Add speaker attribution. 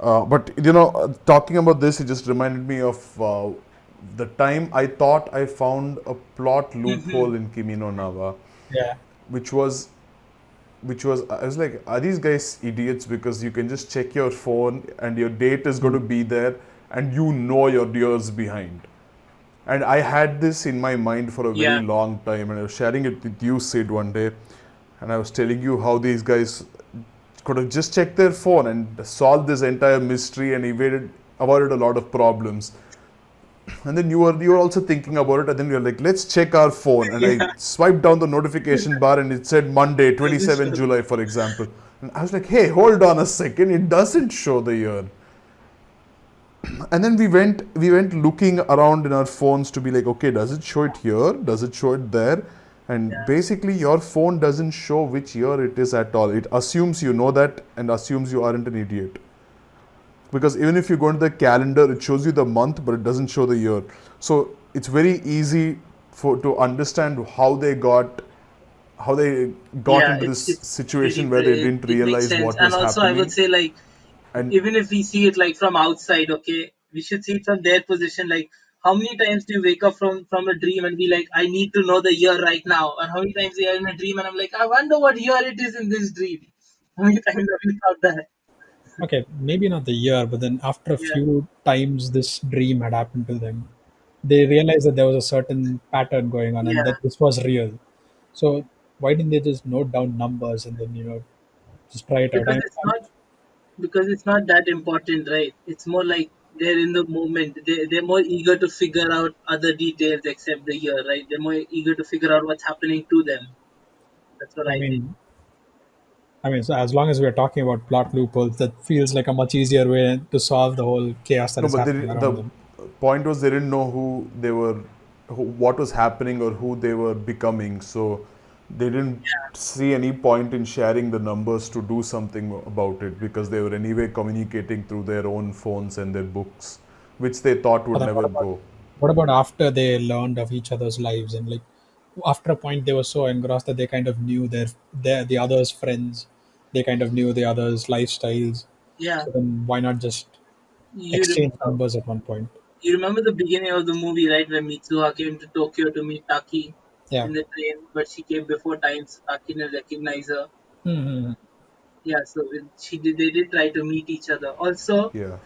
Speaker 1: But talking about this, it just reminded me of the time I thought I found a plot
Speaker 2: Hmm.
Speaker 1: loophole in Kimi no Nawa,
Speaker 3: Yeah.
Speaker 1: which was I was like, are these guys idiots? Because you can just check your phone and your date is going
Speaker 3: Mm.
Speaker 1: to be there, and you're years behind. And I had this in my mind for a very
Speaker 2: Yeah.
Speaker 1: long time, and I was sharing it with you, Sid, one day, and I was telling you how these guys could have just checked their phone and solved this entire mystery and avoided a lot of problems. And then you were also thinking about it, and then you're like, let's check our phone. And I
Speaker 2: Yeah.
Speaker 1: swiped down the notification bar, and it said Monday,
Speaker 2: Doesn't
Speaker 1: 27
Speaker 2: show the.
Speaker 1: July, for example. And I was like, hey, hold on a second, it doesn't show the year. And then we went looking around in our phones to be like, okay, does it show it here, does it show it there? And
Speaker 2: Yeah.
Speaker 1: basically your phone doesn't show which year it is at all. It assumes you know that and assumes you aren't an idiot, because even if you go into the calendar, it shows you the month but it doesn't show the year. So it's very easy for to understand how they got
Speaker 2: Yeah,
Speaker 1: into this
Speaker 2: it's really
Speaker 1: situation where they didn't
Speaker 2: it makes
Speaker 1: realize
Speaker 2: sense.
Speaker 1: what
Speaker 2: And
Speaker 1: was
Speaker 2: also, I would
Speaker 1: happening.
Speaker 2: say, like,
Speaker 1: And
Speaker 2: even if we see it like from outside, okay, we should see it from their position. Like, how many times do you wake up from a dream and be like, I need to know the year right now? Or how many times you are in a dream and I'm like, I wonder what year it is in this dream? How many times have you thought that?
Speaker 3: Okay, maybe not the year, but then after a
Speaker 2: Yeah,
Speaker 3: few times this dream had happened to them, they realized that there was a certain pattern going on and
Speaker 2: yeah.
Speaker 3: that this was real. So why didn't they just note down numbers and then just try it out?
Speaker 2: Because it's not because it's not that important, right? It's more like they're in the moment. They're more eager to figure out other details except the year, right? They're more eager to figure out what's happening to them. That's what
Speaker 3: I
Speaker 2: I think.
Speaker 3: mean, so as long as we're talking about plot loopholes, that feels like a much easier way to solve the whole chaos that
Speaker 1: no,
Speaker 3: is
Speaker 1: but
Speaker 3: happening
Speaker 1: the
Speaker 3: around them.
Speaker 1: point was they didn't know what was happening or who they were becoming. So they didn't see any point in sharing the numbers to do something about it, because they were anyway communicating through their own phones and their books, which they thought
Speaker 3: But
Speaker 1: would
Speaker 3: then
Speaker 1: never go.
Speaker 3: what about after they learned of each other's lives and like after a point they were so engrossed that they kind of knew the other's friends, they kind of knew the other's lifestyles.
Speaker 2: Yeah,
Speaker 3: So then why not just
Speaker 2: you
Speaker 3: exchange
Speaker 2: remember
Speaker 3: numbers at one point?
Speaker 2: you remember the beginning of the movie, right? When Mitsuha came to Tokyo to meet Taki
Speaker 3: Yeah.
Speaker 2: in the train, but she came before time, so Taki didn't recognize her.
Speaker 3: Hmm.
Speaker 2: Yeah, so she did. They did try to meet each other. Also,
Speaker 1: Yeah.